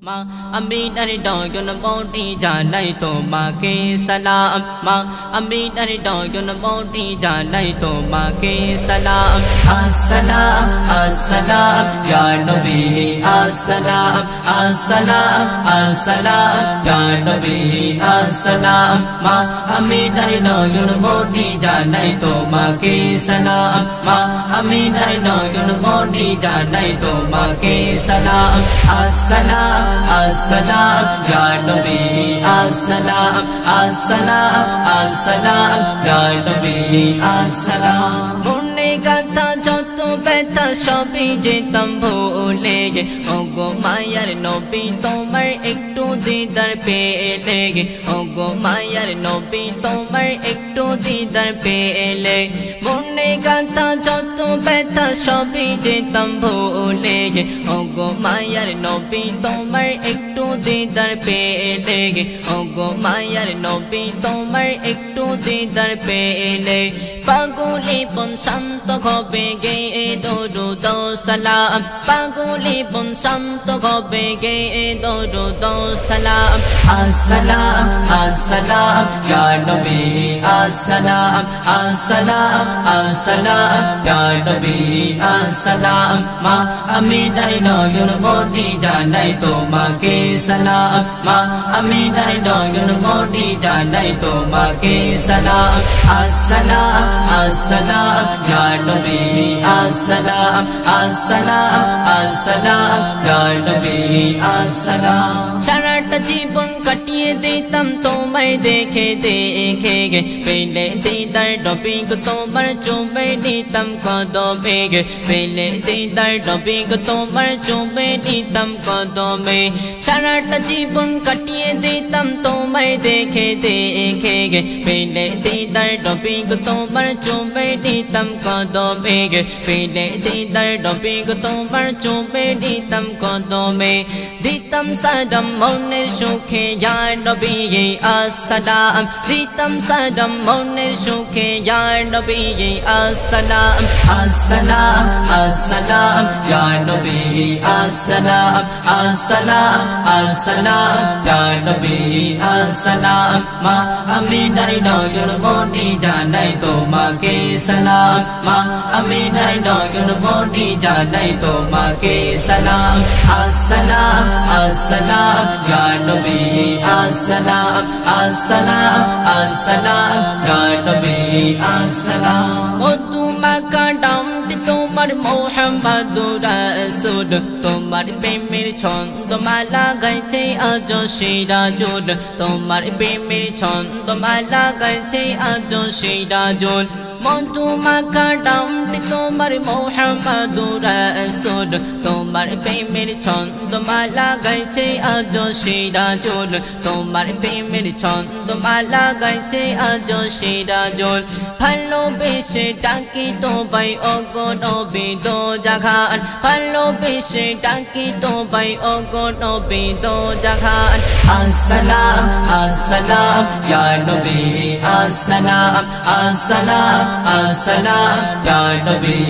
Ma amin ari do yo no mo đi ja nai to ma ke salam ma amin ari do yo no mo đi ja nai to ma ke salam assalam assalam ya nabi assalam assalam assalam ya nabi assalam ma amin ari do yo no mo đi ja nai to ma ke salam ma amin ari do yo no mo đi ja nai to ma ke salam assalam Assalam ya Nabi Assalam Assalam Assalam ya Nabi Assalam Munne gata joto beta shobi jetam bhule ge ogo mayar Nabi tomar ekটু দিদার পেলে গে ওগো মায়ার নবী তোমার একটু দিদার পেলে মনে গাতা যত ব্যথা সবই যেতাম ভুলে গে ওগো মায়ার নবী তোমার একটু দিদার পেলে গে ওগো মায়ার নবী তোমার একটু দিদার পেলে পাগলি বন শান্ত হবে গে দরুদ সালাম পাগলি বন শান্ত হবে গে দরুদ salam assalam assalam ya nabi assalam assalam assalam ya nabi assalam ma amin dai no yo no mo di ja nai to ma ke salam ma amin dai no yo no mo di ja nai to ma ke salam assalam assalam ya nabi assalam assalam assalam ya nabi assalam সারাটা জীবন কাটিয়ে দিতাম তোমায় দেখে দেখে গে পেলে দিদার নবী গো তোমার চুমে নিতাম কদমে গে পেলে দিদার নবী গো তোমার চুমে নিতাম কদমে সারাটা জীবন কাটিয়ে দিতাম তোমায় দেখে দেখে গে পেলে দিদার নবী গো তোমার চুমে নিতাম কদমে গে পেলে দিদার নবী গো তোমার চুমে নিতাম কদমে দিতাম সাদম মনের সুখে ইয়া নবী আসসালাম দিতাম সাদম মনের সুখে ইয়া নবী আসসালাম আসসালাম আসসালাম ইয়া নবী আসসালাম আসসালাম আসসালাম ইয়া নবী আসসালাম মা আমি নারী নয়ন মনি জানাই তোমাকে সালাম মা আমি নারী নয়ন মনি জানাই তোমাকে সালাম আসসালাম আসসালাম ya nabi assalam assalam assalam ya nabi assalam o tumaka damti তোমার মুহাম্মাদুর রাসূল তোমার প্রেমের ছন্দমালা গাইছে আজ সিরাজুল তোমার প্রেমের ছন্দমালা গাইছে আজ সিরাজুল মধু মাখা ডামটি তোমার মুহাম্মাদুর রাসূল তোমার প্রেমের ছন্দমালা গাইছে আজ সিরাজুল তোমার প্রেমের ছন্দমালা গাইছে আজ সিরাজুল ভালোবেসে ডাকি তোমায় ওগো নবী দো জাহান ভালোবেসে ডাকি তোমায় ওগো নবী দো জাহান আসসালাম আসসালাম ইয়া নবী আসসালাম আসসালাম assalam ya nabi